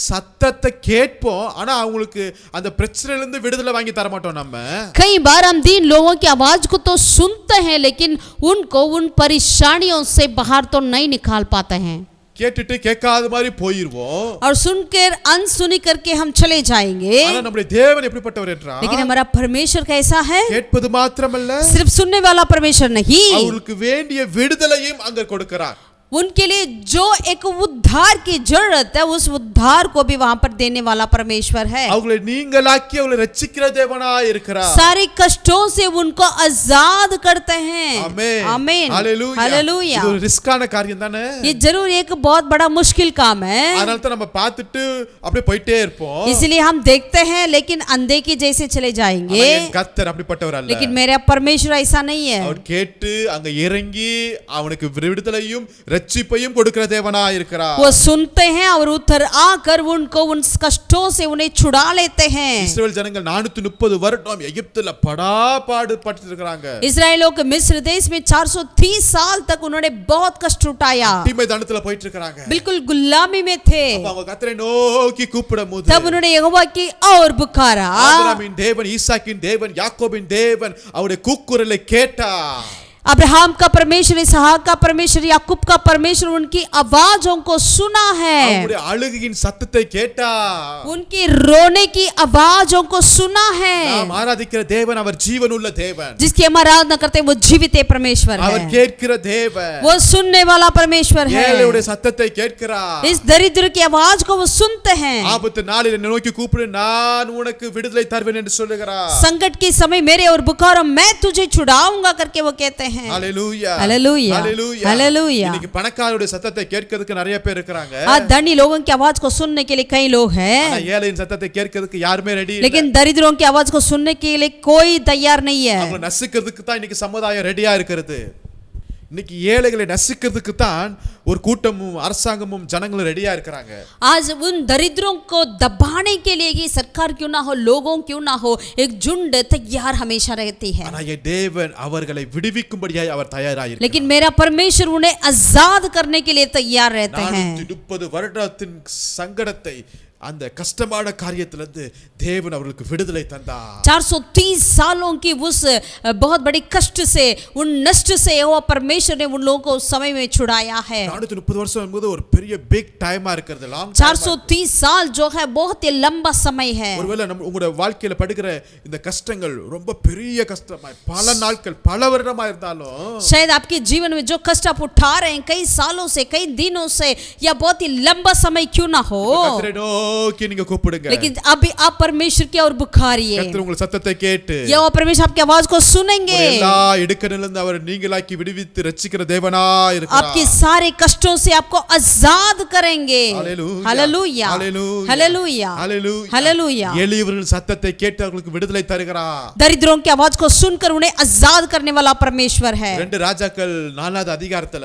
சத்தத்தை கேட்போம், ஆனா அவங்களுக்கு அந்த பிரச்சனையில இருந்து விடுதலை வாங்கி தர மாட்டோம் நம்ம. कई बार हम दीन लोगों की आवाज को तो सुनते हैं लेकिन उनको उन परेशानियों से बाहर तो नहीं निकाल पाते हैं। கேட்டுட்டு கேட்காத மாதிரி போயிடுவோம். और सुनकर अनसुनी करके हम चले जाएंगे। ஆனா நம்முடைய தேவன் எப்படிப்பட்டவர் என்றால், लेकिन हमारा परमेश्वर कैसा है? கேட்பது மாத்திரமல்ல, सिर्फ सुनने वाला परमेश्वर नहीं, அவங்களுக்கு வேண்டிய விடுதலையும் அங்க கொடுக்கிறார். उनके लिए जो एक उद्धार की जरूरत है उस उद्धार को भी वहां पर देने वाला परमेश्वर है। அவங்களை நீங்களாக்கி அவங்களை ரட்சிக்கிற தேவனாய் இருக்கிறார். सारे कष्टों से उनको आजाद करते हैं। आमीन आमीन हालेलुया. हालेलुया। இது ஒரு ரிஸ்கான காரியம் தானே. ये जरूर एक बहुत बड़ा मुश्किल काम है, அதனால தான் நம்ம பார்த்துட்டு அப்படியே போயிட்டே இருப்போம். इसलिए हम देखते हैं लेकिन अंधे की जैसे चले जाएंगे। கர்த்தர் அப்படிப்பட்டவர் அல்ல. लेकिन मेरा परमेश्वर ऐसा नहीं है। அவர் கேட்டு அங்க இறங்கி அவனுக்கு விடுதலையும் ரட்சிப்பையும் கொடுக்கிற தேவனாய் இருக்கிறார். वो सुनते हैं और उतर आकर उनको उन कष्टों से उन्हें छुड़ा लेते हैं। இஸ்ரவேல் ஜனங்கள் 430 வருடம் எகிப்துல படாபாடு பட்டு இருக்காங்க. इस्राएलियों के मिस्र देश में 430 साल तक उन्होंने बहुत कष्ट उठाया, அடிமை தனத்துல போயிட்டு இருக்காங்க. बिल्कुल गुलामी में थे। அவங்க கர்த்தரை நோக்கி கூப்பிடும்போது तब उन्होंने यहोवा की और पुकारा। ஆபிரகாமின் தேவன், ஈசாக்கின் தேவன், யாக்கோபின் தேவன் அவருடைய கூக்குரலை கேட்டார். अब्राहम का परमेश्वर, इसहाक का परमेश्वर, याकूब का परमेश्वर उनकी आवाजों को सुना है, அவருடைய அழுகையின் சத்தத்தை கேட்டார். उनकी रोने की आवाजों को सुना है। நாம் ஆராதிக்கிற தேவன் அவர் ஜீவனுள்ள தேவன். जिसकी हम आराधना करते हैं वो जीवित परमेश्वर அவர் है, கேட்கிற தேவன். वो सुनने वाला परमेश्वर है। ஏழையுடைய சத்தத்தை கேட்கிறார். इस दरिद्र की आवाज को वो सुनते हैं। ஆபத்து நாளில் என்னை நோக்கி கூப்பிடு, நான் உனக்கு விடுதலை தருவேன் என்று சொல்லுகிறார். संकट के समय मेरे और पुकारो, मैं तुझे छुड़ाऊंगा करके वो कहते हैं। ஹalleluya हालेलुया ஹalleluya हालेलुया। இன்னைக்கு பணக்காரருடைய சத்தத்தை கேட்கிறதுக்கு நிறைய பேர் இருக்காங்க. आज धनी लोगों की आवाज को सुनने के लिए कई लोग हैं, ஆனா ஏழையின் சத்தத்தை கேட்கிறதுக்கு யாருமே ரெடி இல்ல. लेकिन दरिद्रों की आवाज को सुनने के लिए कोई तैयार नहीं है। அவங்களை நசுக்கிறதுக்கு தான் இன்னைக்கு சமுதாயம் ரெடியா இருக்கிறது. இன்னைக்கு ஏழைகளை நசுக்கிறதுக்கு தான் ஒரு கூட்டமும் அரசாங்கமும் ஜனங்களும் ரெடியா இருக்காங்க. आज उन दरिद्रों को दबाने के लिए ये सरकार क्यों ना हो, लोगों क्यों ना हो, एक झुंड तैयार हमेशा रहती है। ஆனா என் தேவன் அவர்களை விடுவிக்கும்படியாய் அவர் தயாராக இருக்கிறார். लेकिन मेरा परमेश्वर उन्हें आजाद करने के लिए तैयार रहते हैं। 430 வருடத்தின் சங்கடத்தை, அந்த கஷ்டமான காரியத்திலிருந்து தேவன் அவர்களுக்கு விடுதலை தந்தார். 430 सालों की उस बहुत बड़ी कष्ट से, उन नष्ट से यहोवा परमेश्वर ने उन लोगों को उस समय में छुड़ाया है। 430 வருஷம் என்பது ஒரு பெரிய பிக் டைமா இருக்குது. லாங் 430 साल जो है बहुत ही लंबा समय है। ஒருவேளை நம்ம உங்களுடைய வாழ்க்கையில படுகிற இந்த கஷ்டங்கள் ரொம்ப பெரிய கஷ்டமாய் பல நாட்கள் பல வருடமா இருந்தாலும், शायद आपके जीवन में जो कष्ट आप उठा रहे हैं कई सालों से, कई दिनों से, या बहुत ही लंबा समय क्यों ना हो, கர்த்தரை நோக்கி நீங்க கூப்பிடுங்க. लेकिन अभी आप परमेश्वर की ओर पुकारिए। கர்த்தர் உங்கள் சத்தத்தை கேட்டு यहोवा परमेश्वर आपकी आवाज को सुनेंगे। எல்லா இடுக்கணிலிருந்து அவர் நீங்களாக்கி விடுவித்து ரட்சிக்கிற தேவனாய் இருக்கிறார். आपके सारे कष्टों से आपको आजाद करेंगे। Hallelujah hallelujah hallelujah hallelujah hallelujah hallelujah. எளியவர்கள் சத்தத்தை கேட்டு அவர்களுக்கு விடுதலை தருகிறார். दरिद्रों की आवाज को सुनकर उन्हें आजाद करने वाला परमेश्वर है। 2 ராஜாக்கள் 4வது அதிகாரத்துல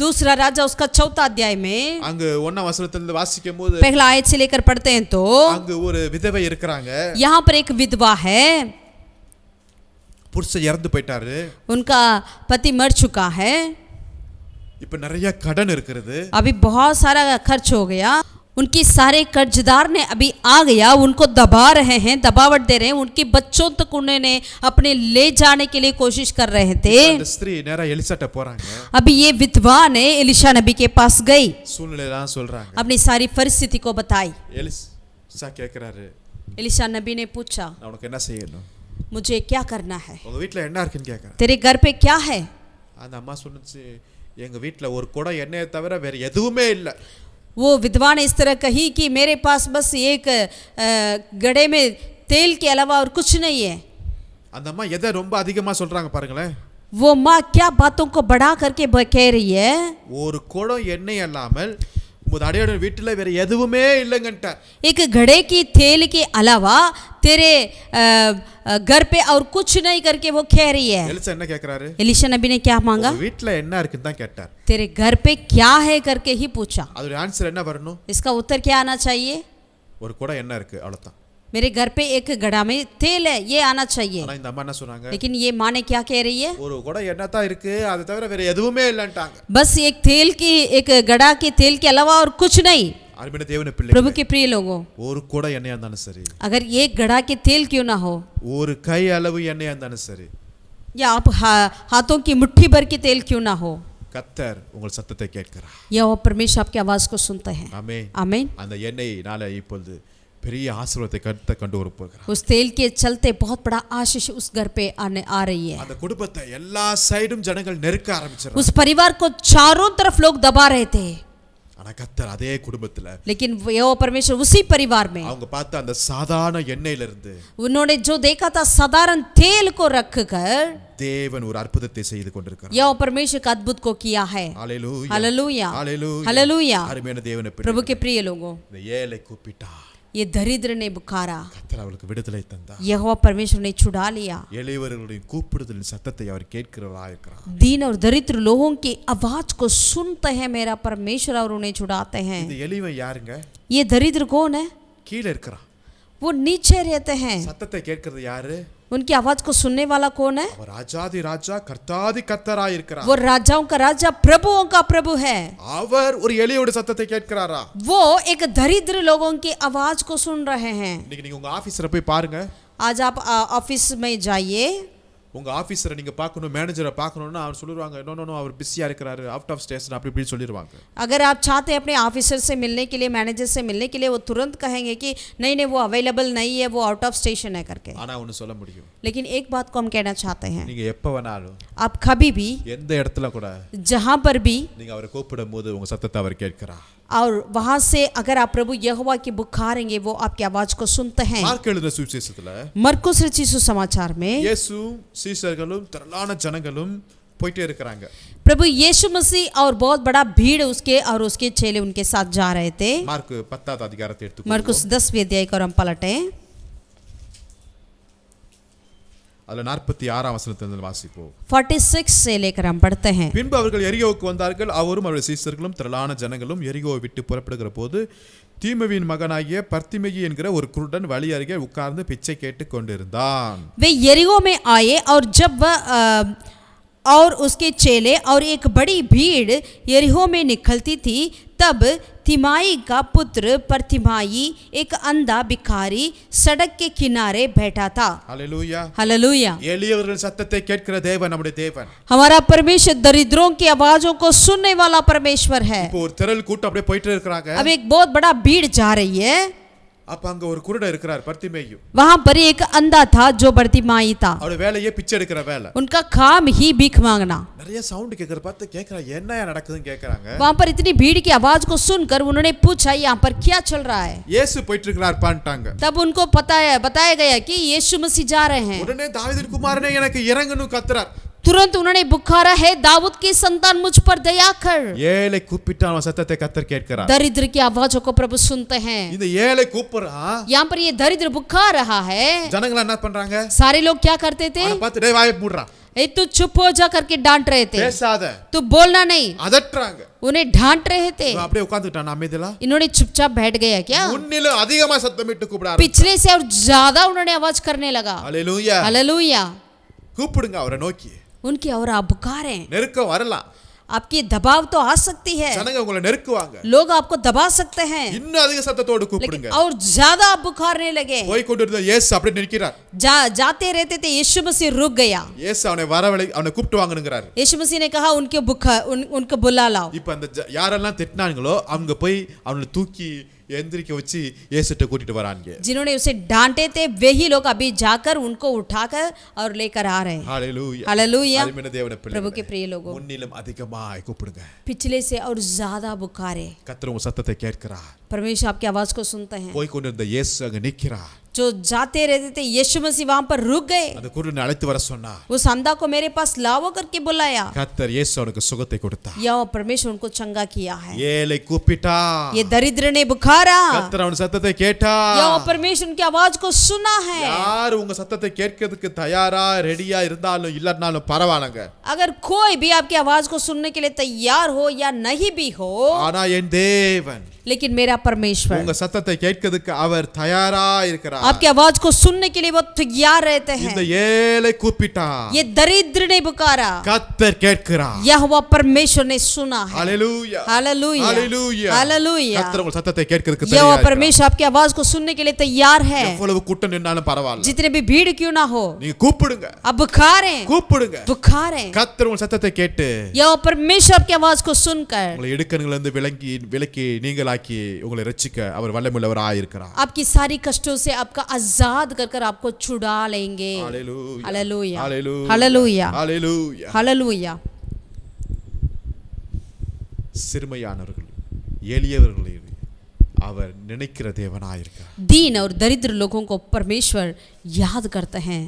दूसरा राजा उसका 4था अध्याय में அங்க 1ஆம் வசனத்திலிருந்து வாசிக்கும்போது, पहला आयत से लेकर पढ़ते हैं तो அங்க ஒரு விதவை இருக்கிறாங்க. यहाँ पर एक विधवा है, புருஷன் இறந்து போயிட்டாரு. उनका पति मर चुका है, இப்ப நிறைய கடன் இருக்கிறது. अभी बहुत सारा खर्च हो गया, उनकी सारे कर्जदार ने अभी आ गया, उनको दबा रहे हैं, दबावट दे रहे हैं, उनके बच्चों तक उन्होंने अपने ले जाने के लिए कोशिश कर रहे थे। அந்த ஸ்திரீ நேரா எலிசாட்ட போறாங்க. अभी ये विधवा ने एलिशा नबी के पास गई, சூழ்நிலைலாம் சொல்றாங்க. अपनी सारी परिस्थिति को बताई। எலிசா கேக்குறாரு, एलिशा नबी ने पूछा, நான் உனக்கு என்ன செய்யணும்? मुझे क्या करना है, உங்க வீட்ல என்ன இருக்குன்னு கேக்குறாரு. तेरे घर पे क्या है। அந்த அம்மா சொன்னுச்சு, எங்க வீட்ல ஒரு குடம் எண்ணெயை தவிர வேற எதுவுமே இல்ல. वो विधवा ने इस तरह कही कि मेरे पास बस एक गड़े में तेल के अलावा और कुछ नहीं है। அந்த அம்மா எதை ரொம்ப அதிகமா சொல்றாங்க பாருங்களேன். वो माँ क्या बातों को बढ़ा करके कह रही है, ஒரு குடம் எண்ணெய் இல்லாமல் உமது அடியாரின் வீட்டுல வேற எதுவுமே இல்லைங்கன்ட்டார். एक घड़े की तेल के अलावा तेरे घर पे और कुछ नहीं करके वो कह रही है। எலிசா என்ன கேக்குறாரு? एलिशा नबी ने क्या मांगा, உங்க வீட்ல என்ன இருக்குன்னு தான் கேட்டார். तेरे घर पे क्या है करके ही पूछा। அதோட ஆன்சர் என்ன வரணும்? इसका उत्तर क्या आना चाहिए, ஒரு குடம் எண்ணெய் இருக்கு, அவ்வளவுதான். मेरे घर पे एक घड़ा में तेल है, ये आना चाहिए। ஆனா இந்த அம்மா என்ன சொன்னாங்க, लेकिन ये माँ ने क्या कह रही है, ஒரு குடம் எண்ணெய் தான் இருக்கு, அதை தவிர வேற எதுவுமே இல்லைன்ட்டாங்க. बस एक तेल की, एक घड़ा के तेल के अलावा और कुछ नहीं। அருமையான தேவனுடைய प्रभु பிள்ளைகளே, के प्रिय लोगों, ஒரு குடம் எண்ணெயா இருந்தாலும் சரி, अगर एक घड़ा के तेल क्यों ना हो, ஒரு கை அளவு எண்ணெயா இருந்தாலும் சரி, या आप हाथों की मुट्ठी भर के तेल क्यों ना हो, கர்த்தர் உங்கள் சத்தத்தை கேட்கிறார். यह परमेश्वर आपकी आवाज को सुनते हैं। ஆமென். आमीन। அந்த எண்ணெய்னால இப்பொழுது பெரிய ஆசீர்வாதத்தை கர்த்தர் கொண்டு வர போகிறார். उस तेल के चलते बहुत बड़ा आशीष उस घर पे आने आ रही है। அந்த குடும்பத்தை எல்லா சைடும் ஜனங்கள் நெருக்க ஆரம்பிச்சாங்க. उस परिवार को चारों तरफ लोग दबा रहे थे, ஆனா கர்த்தர் அதே குடும்பத்துல, लेकिन यहोवा परमेश्वर उसी परिवार में, அவங்க பார்த்த அந்த சாதாரண எண்ணெயில இருந்து उन्होंने जो देखा था साधारण तेल को रखकर தேவன் ஒரு அற்புதத்தை செய்து கொண்டிருக்கிறார். यहोवा परमेश्वर का अद्भुत को किया है। ஹalleluya, हालेलुया, ஹalleluya, हालेलुया। அருமையான தேவனுடைய प्रभु பிள்ளைகளே, के प्रिय लोगों, இந்த ஏழை கூப்பிட்டா ये दरिद्र ने पुकारा, கர்த்தர் அவளுக்கு விடுதலை தந்தார். यहोवा परमेश्वर ने छुड़ा लिया। எளியவர்களுடைய கூப்பிடுதலின் சத்தத்தை அவர் கேட்கிறவராக இருக்கிறார். दीन और दरिद्र लोगों की आवाज को सुनते हैं मेरा परमेश्वर और उन्हें छुड़ाते हैं। இந்த எளியவன் யாருங்க? ये दरिद्र कौन है? கீழே இருக்கிறான். वो नीचे रहते हैं। சத்தத்தை கேட்கிறது யாரு? उनकी आवाज को सुनने वाला कौन है? அவர் ராஜாதி ராஜா கர்த்தாதி கர்த்தராய் இருக்கிறார். वो राजाओं का राजा प्रभुओं का प्रभु है। அவர் ஒரு எளியோட சத்தத்தை கேட்கிறாரா? वो एक दरिद्र लोगों की आवाज को सुन रहे हैं। இன்னைக்கு நீங்க உங்க ஆபீஸ்ல போய் பாருங்க. आज आप ऑफिस में जाइए, உங்க ஆபீசரை நீங்க பார்க்கணும், மேனேஜரை பார்க்கணும்னா அவர் சொல்லிடுவாங்க, நோ நோ நோ அவர் பிஸியா இருக்காரு, அவுட் ஆஃப் ஸ்டேஷன் அப்படி இப்படி சொல்லிடுவாங்க. अगर आप चाहते हैं अपने ऑफिसर से मिलने के लिए, मैनेजर से मिलने के लिए, वो तुरंत कहेंगे कि नहीं नहीं वो अवेलेबल नहीं है, वो आउट ऑफ स्टेशन है करके। ஆனா ஒன்னு சொல்ல முடியும், लेकिन एक बात को हम कहना चाहते हैं, நீங்க எப்ப வேணாலும் आप कभी भी எந்த இடத்துல கூட जहां पर भी நீங்க அவரை கூப்பிடும்போது உங்க சத்தத்தை அவர் கேட்கிறார். और वहां से अगर आप प्रभु यहोवा की पुकारेंगे, वो आपकी आवाज को सुनते हैं। மார்க் எழுதின சுவிசேஷத்துல मरकुस रचित सुसमाचार में இயேசு சீஷர்களும் திரளான ஜனங்களும் போயிட்டே இருக்காங்க. प्रभु यीशु मसीह और बहुत बड़ा भीड़ उसके और उसके चेले उनके साथ जा रहे थे। மார்க் 10வது அதிகாரத்தை எடுத்துக்கோங்க. मरकुस 10वें अध्याय को हम पलटें, அதுல 46ஆம் வசனத்திலிருந்து வாசிப்போம். 46 से लेकर हम पढ़ते हैं। பின்பு அவர்கள் எரிகோவுக்கு வந்தார்கள். அவரும் அவருடைய சீஷர்களும் திரளான ஜனங்களும் எரிகோவை விட்டு புறப்படுகிற போது தீமவியின் மகனாகிய பர்த்திமெயி என்கிற ஒரு குருடன் வழி அருகே உட்கார்ந்து பிச்சை கேட்டுக் கொண்டிருந்தான். वे यरीहो में आए और जब वह और उसके चेले और एक बड़ी भीड़ यरीहो में निकलती थी, तब तिमाई का पुत्र परतिमाई एक अंधा भिखारी सड़क के किनारे बैठा था। Hallelujah, hallelujah. எளியவர்கள் சத்தத்தை கேட்கிற தேவன் நம்முடைய தேவன். हमारा परमेश्वर दरिद्रों की आवाजों को सुनने वाला परमेश्वर है। இப்போ ஒரு திரள் கூட்டம் அப்படியே போயிட்டே இருக்காங்க. अब एक बहुत बड़ा भीड़ जा रही है। அப்ப அங்க ஒரு குருடன் இருக்கிறார், பர்த்திமேயு. वहां पर एक अंधा था जो बर्तिमाई था। அவருடைய வேலையே பிச்சை எடுக்கிற வேலை. उनका काम ही भीख मांगना। நிறைய சவுண்ட் கேக்குற பார்த்து கேக்குறா, என்னையா நடக்குதுன்னு கேக்குறாங்க. वहां पर इतनी भीड़ की आवाज को सुनकर उन्होंने पूछा यहाँ पर क्या चल रहा है। இயேசு போயிட்டு இருக்கிறார் பான்ட்டாங்க. तब उनको बताया गया कि यीशु मसीह जा रहे हैं। உடனே தாவீதின் குமாரனே எனக்கு இறங்குன்னு கத்துறார். तुरंत उन्होंने पुकारा, है दाऊद की संतान मुझ पर दया कर। ஏழை கூப்பிட்டான் சத்தத்தை கர்த்தர் கேட்கிறார். दरिद्र की आवाजों को प्रभु सुनते हैं। இந்த ஏழை கூப்பிடுறான். यहाँ पर ये दरिद्र पुकार रहा है। ஜனங்கள் என்ன பண்றாங்க? सारे लोग क्या करते थे? அவனை பார்த்து டேய் வாயை மூடுறா, ए तू चुप हो जा करके डांट रहे थे। பேசாத, तू बोलना नहीं, அதட்டுறாங்க. उन्हें डांट रहे थे। இவன் அப்படியே உட்கார்ந்துட்டான் அமைதியா. इन्होंने चुपचाप बैठ गया क्या? முன்னிலும் அதிகமா சத்தமிட்டு கூப்பிடாரு. पिछले से और ज्यादा उन्होंने आवाज करने लगा। ஹalleluya, हालेलुया। கூப்பிடுங்க அவரை நோக்கி. उनकी और आप पुकारें। நெருக்கம் வரலாம், आपकी दबाव तो आ सकती है, ஜனங்க உங்களை நெருக்குவாங்க. लोग आपको दबा सकते हैं, இன்னும் அதிக சத்தத்தோடு கூப்பிடுங்க. लेकिन और ज्यादा आप पुकारने लगे। போய் கொண்டிருந்த இயேசு அப்படியே நிற்கிறார். जाते रहते थे, यीशु मसीह रुक गया। இயேசு அவனை வரவழை அவனை கூப்பிட்டு வாங்கணுங்கிறாரு. यीशु मसीह ने कहा उनको बुला लाओ। இப்ப அந்த யாரெல்லாம் திட்டினாங்களோ அவங்க போய் அவனை தூக்கி எந்திரிக்க வச்சு இயேசுட்ட கூட்டிட்டு வராங்க. जिन्होंने उसे डांटे थे वही लोग अभी जाकर उनको उठाकर और लेकर आ रहे हैं। ஹalleluya, हालेलुया। அருமையான தேவனுடைய பிள்ளைகளே, प्रभु के प्रिय लोगों, முன்னிலும் அதிகமாய் கூப்பிடுங்க. पिछले से और ज्यादा पुकारे। கர்த்தர் உங்க சத்தத்தை கேட்கிறார். परमेश्वर आपकी आवाज को सुनते हैं। போய் கொண்டிருந்த இயேசு அங்க நிற்கிறார். जो जाते रहते थे यीशु मसीह वहां पर रुक गए। அந்த குருடனை அழைத்து வர சொன்னார். उस अंधा को मेरे पास लाओ करके बुलाया। கர்த்தர் இயேசு அவனுக்கு சுகத்தை கொடுத்தார். यह परमेश्वर उनको चंगा किया है। ஏழை கூப்பிட்டா, ये दरिद्र ने बुखारा, கர்த்தர் அவன் சத்தத்தை கேட்டார். यह परमेश्वर उनकी आवाज को सुना है। யார் உங்க சத்தத்தை கேட்கிறதுக்கு தயாரா ரெடியா இருந்தாலும் இல்லனாலும் பரவாயில்லைங்க. अगर कोई भी आपकी आवाज को सुनने के लिए तैयार हो या नहीं भी हो, ஆனா என் தேவன் लेकिन मेरा परमेश्वर உங்க சத்தத்தை கேட்கிறதுக்கு அவர் தயாரா இருக்கிறார். आपकी आवाज को सुनने के लिए वो तैयार रहते हैं। இந்த ஏழை கூப்பிட்டான், ये दरिद्र ने पुकारा, கர்த்தர் கேட்கிறார். यहोवा परमेश्वर ने सुना है। ஹalleluya, हालेलुया, ஹalleluya, हालेलुया। கர்த்தர் உங்கள் சத்தத்தை கேட்கிறதுக்கு यहोवा தயாரா இருக்கிறார். परमेश्वर आपकी आवाज को सुनने के लिए तैयार है। எவ்வளவு கூட்டம் நின்னாலும் பரவாயில்லை, जितने भी भीड़ क्यों ना हो, நீங்க கூப்பிடுங்க, अब पुकारें, கூப்பிடுங்க. पुकारें। கர்த்தர் உங்கள் சத்தத்தை கேட்டு यहोवा परमेश्वर आपकी आवाज को सुनकर உங்களை இடுக்கண்களிலிருந்து விலக்கி நீங்களாக்கி உங்களை ரட்சிக்க அவர் வல்லமையுள்ளவராய் இருக்கிறார். आपकी सारी कष्टों से आपका आजाद कर आपको छुड़ा लेंगे। ஹalleluya, हालेलुया, ஹalleluya, हालेलुया, ஹalleluya. हालेलुया। சிறுமையானவர்கள் எளியவர்களை அவர் நினைக்கிற தேவனாய் இருக்கிறார். दीन और दरिद्र लोगों को परमेश्वर याद करते हैं।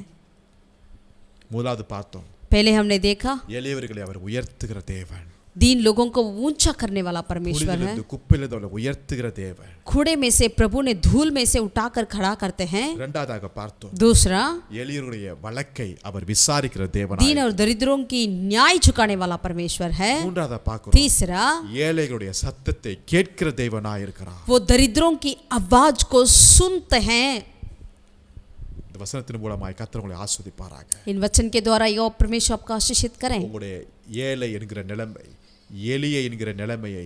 முதலாவது பார்த்தோம், पहले हमने देखा எளியவர்களை அவர் உயர்த்துகிற தேவன். दीन लोगों को ऊंचा करने वाला परमेश्वर है। குழியிலிருந்து குப்பையிலிருந்து அவரை உயர்த்துகிற தேவன். कूड़े में से प्रभु ने धूल में से उठाकर खड़ा करते हैं। இரண்டாவதாக பார்த்தோம், दूसरा, எளியவருடைய வழக்கை அவர் விசாரிக்கிற தேவனாய். दीन और दरिद्रों की न्याय चुकाने वाला परमेश्वर है। மூன்றாவதா பார்க்கிறோம், तीसरा, ஏழைகளுடைய சத்தத்தை கேட்கிற தேவனாய் இருக்கிறார். वो दरिद्रों की आवाज को सुनते हैं। இந்த வசனத்தின் மூலமாய் கர்த்தர் உங்களை ஆசீர்வதிப்பாராக. इन वचन के द्वारा यहोवा परमेश्वर आपको आशीषित करें। உங்களுடைய ஏழை என்கிற நிலைமை, எளிய என்கிற நிலைமையை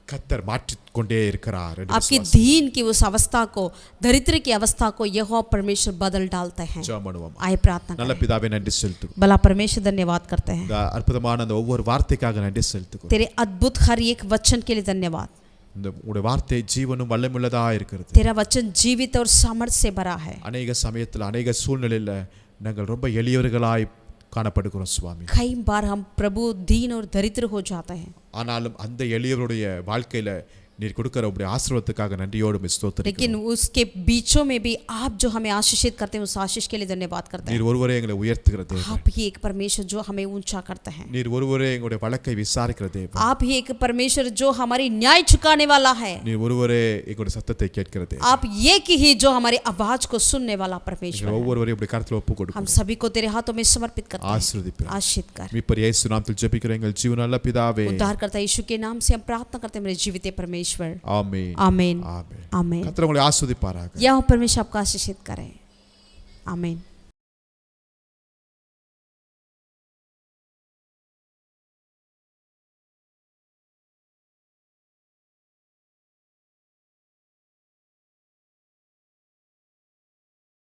கர்த்தர் மாற்றிக்கொண்டே இருக்கிறார் என்று आपकी விசுவாசி. दीन की उस अवस्था को, दरिद्र की अवस्था को यहोवा परमेश्वर बदल डालते हैं। ஜெபம் பண்ணுவோம். आए प्रार्थना நல்ல करें। பிதாவே நன்றி செலுத்துகிறோம். भला परमेश्वर धन्यवाद करते हैं। இந்த அற்புதமான அந்த ஒவ்வொரு வார்த்தைக்காக நன்றி செலுத்துகிறோம். तेरे अद्भुत हर एक वचन के लिए धन्यवाद। இந்த உங்களுடைய வார்த்தை ஜீவனும் வல்லமுள்ளதா இருக்கிறது. तेरा वचन जीवित और सामर्थ्य से भरा है। அநேக சமயத்தில் அநேக சூழ்நிலையில நாங்கள் ரொம்ப எளியவர்களாய் காணப்படுகிறோம் சுவாமி. कई बार हम प्रभु दीन और दरिद्र हो जाते हैं, ஆனாலும் அந்த எளியவருடைய வாழ்க்கையில நீர் கொடுக்கிற உங்களுடைய ஆசீர்வாதத்துக்காக நன்றியோடு ஸ்தோத்திரிக்கிறோம். लेकिन उसके बीचों में भी आप जो हमें आशीषित करते हैं, उस आशीष के लिए धन्यवाद करते हैं। நீர் ஒருவரே எங்களை உயர்த்துகிற தேவன். आप ही एक परमेश्वर जो हमें ऊंचा करते हैं। நீர் ஒருவரே எங்களுடைய வழக்கை விசாரிக்கிற தேவன். आप ही एक परमेश्वर जो हमारी न्याय चुकाने वाला है। நீர் ஒருவரே எங்களுடைய சத்தத்தை கேட்கிற தேவன். आप एक ही जो हमारी आवाज को सुनने वाला परमेश्वर எங்கள் है। ஒவ்வொருவரையும் இப்படி கருத்தில் ஒப்பு हम கொடுக்கிறோம். सभी को तेरे हाथों में समर्पित करते हैं। ஆசீர்வதிப்பீர். आशीष कर। மீட்பர் இயேசு நாமத்தில் ஜெபிக்கிறோம் எங்கள் ஜீவனுள்ள பிதாவே. उद्धारकर्ता यीशु के नाम से हम प्रार्थना करते हैं, मेरे जीवित परमेश्वर। ஆமென். आमीन, ஆமென். आमीन। கர்த்தர் உங்களை ஆசீர்வதிப்பாராக. यह परमेश्वर आपका आशीषित करे। आमीन।